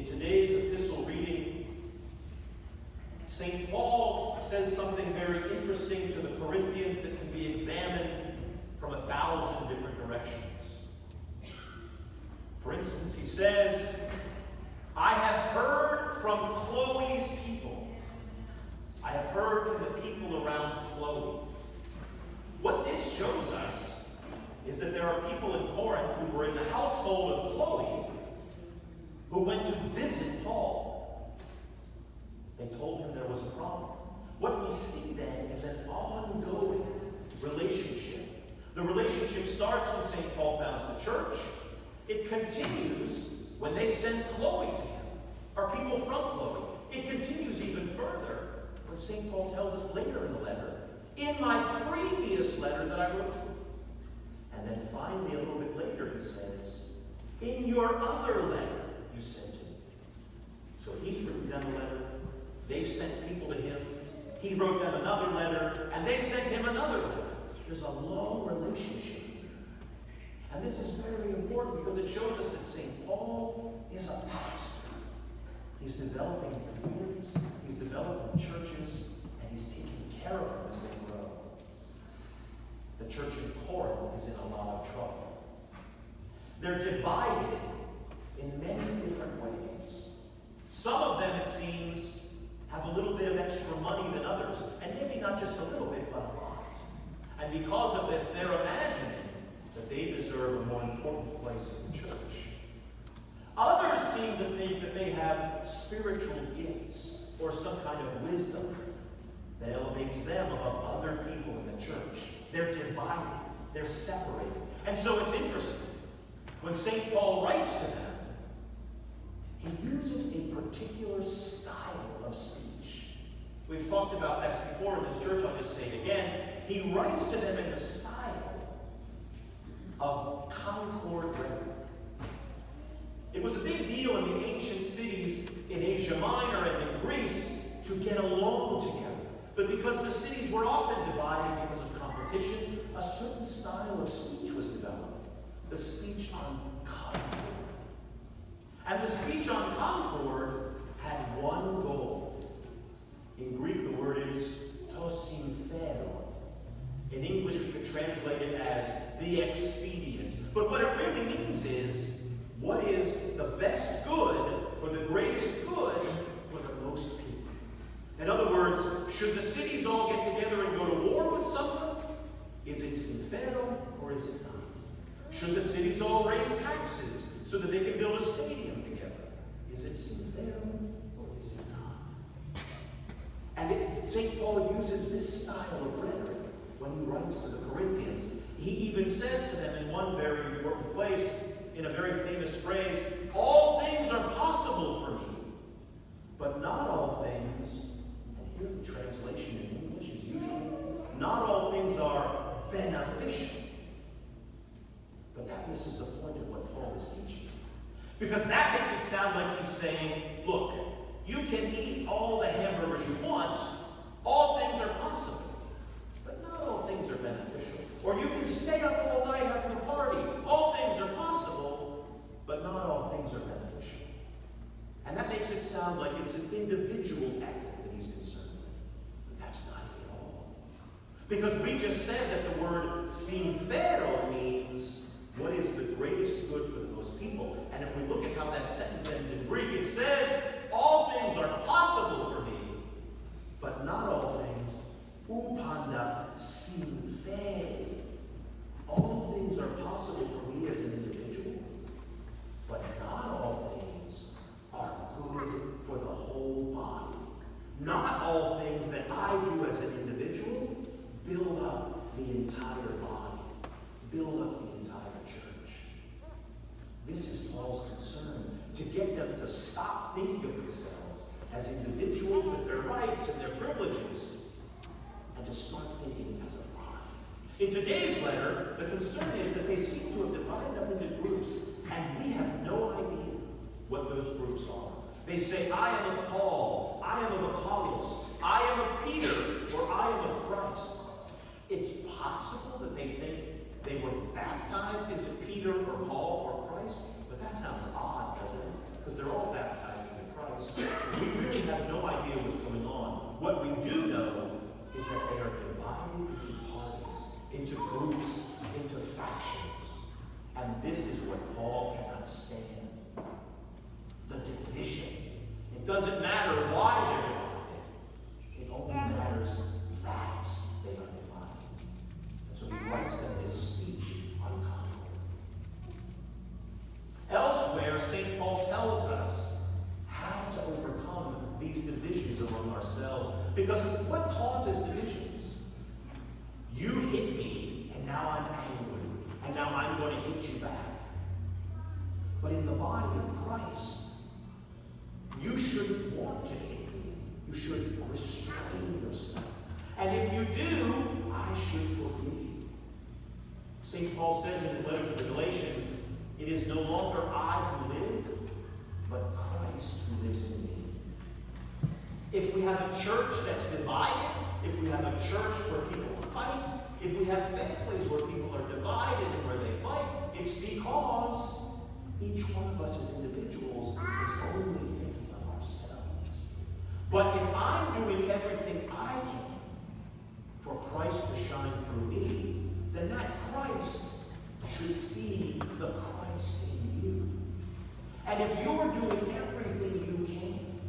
today's epistle reading, St. Paul says something very interesting to the Corinthians that can be examined from 1,000 different directions. For instance, he says, I have heard from Chloe's people. I have heard from the people around Chloe. What this shows us is that there are people in Corinth who were in the household of Chloe who went to visit Paul. They told him there was a problem. What we see then is an ongoing relationship. The relationship starts when St. Paul founds the church. It continues when they send Chloe to him, or people from Chloe. It continues even further when St. Paul tells us later in the letter, in my previous letter that I wrote to him. And then finally, a little bit later, he says, in your other letter you sent to me. So he's written down a letter. They've sent people to him. He wrote them another letter, and they sent him another letter. There's a long relationship. And this is very important because it shows us that St. Paul is a pastor. He's developing communities, he's developing churches, and he's taking care of them as they grow. The church in Corinth is in a lot of trouble. They're divided in many different ways. Some of them, it seems, have a little bit of extra money than others, and maybe not just a little bit, but a lot. And because of this, they're imagining that they deserve a more important place in the church. Others seem to think that they have spiritual gifts or some kind of wisdom that elevates them above other people in the church. They're divided. They're separated. And so it's interesting. When St. Paul writes to them, he uses a particular style of speech. We've talked about this before in this church. I'll just say it again. He writes to them in the style of concord rhetoric. It was a big deal in the ancient cities in Asia Minor and in Greece to get along together. But because the cities were often divided because of competition, a certain style of speech was developed. The speech on concord. And the speech on concord had one goal. In Greek, the word is to symphero. In English, we could translate it as the expedient. But what it really means is, what is the best good or the greatest good for the most people? In other words, should the cities all get together and go to war with someone? Is it symphero or is it not? Should the cities all raise taxes so that they can build a stadium together? Is it symphero or is it not? And St. Paul uses this style of rhetoric when he writes to the Corinthians. He even says to them in one very important place, in a very famous phrase, all things are possible for me, but not all things, and here the translation in English is usually, not all things are beneficial. But that misses the point of what Paul is teaching. Because that makes it sound like he's saying, look, you can eat all the hamburgers you want, all things are possible, but not all things are beneficial. Or you can stay up all night having a party, all things are possible, but not all things are beneficial. And that makes it sound like it's an individual ethic that he's concerned with. But that's not it at all. Because we just said that the word symphero means what is the greatest good for the most people. And if we look at how that sentence ends in Greek, it says, all things are possible for me, but not all things. Upanda symphe. All things are possible for me as an individual, but not all things are good for the whole body. Not all things that I do as an individual build up the entire body, build up the entire church. This is Paul's concern, to get them to stop thinking of themselves as individuals with their rights and their privileges, and to start thinking as a body. In today's letter, the concern is that they seem to have divided up into groups, and we have no idea what those groups are. They say, I am of Paul, I am of Apollos, I am of Peter, or I am of Christ. It's possible that they think they were baptized into Peter or Paul or Christ, but that sounds odd, doesn't it? Because they're all baptized into groups, into factions. And this is what Paul cannot stand. The division. It doesn't matter why they're divided. It only matters that they are divided. And so he writes them this speech on concord. Elsewhere, St. Paul tells us how to overcome these divisions among ourselves. Because what causes divisions? You hit me, and now I'm angry, and now I'm going to hit you back. But in the body of Christ, you shouldn't want to hit me. You should restrain yourself. And if you do, I should forgive you. St. Paul says in his letter to the Galatians, it is no longer I who live, but Christ who lives in me. If we have a church that's divided, if we have a church where people fight, if we have families where people are divided and where they fight, it's because each one of us as individuals is only thinking of ourselves. But if I'm doing everything I can for Christ to shine through me, then that Christ should see the Christ in you. And if you're doing everything you can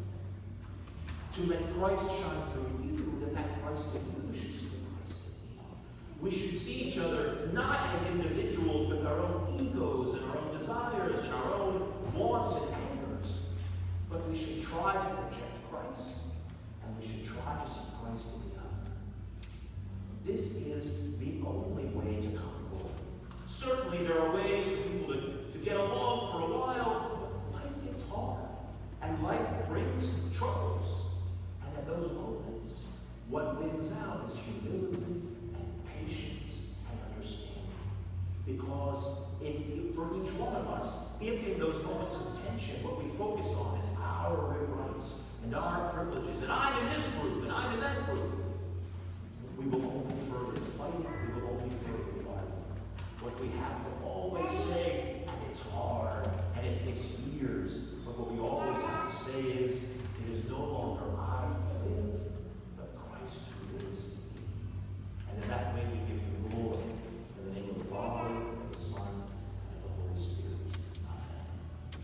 to let Christ shine through you, then that Christ in you should see the Christ in me. We should see each other not as individuals with our own egos and our own desires and our own wants and angers, but we should try to project Christ, and we should try to see Christ in the other. This is the only way to concord. Certainly there are ways for people to get along for a while, but life gets hard, and life brings troubles. And at those moments, what wins out is humility and patience and understanding. Because for each one of us, if in those moments of tension, what we focus on is our rights and our privileges, and I'm in this group, and I'm in that group, we will only further fight, we will only further argue. What we have to always say, and it's hard, and it takes years, but what we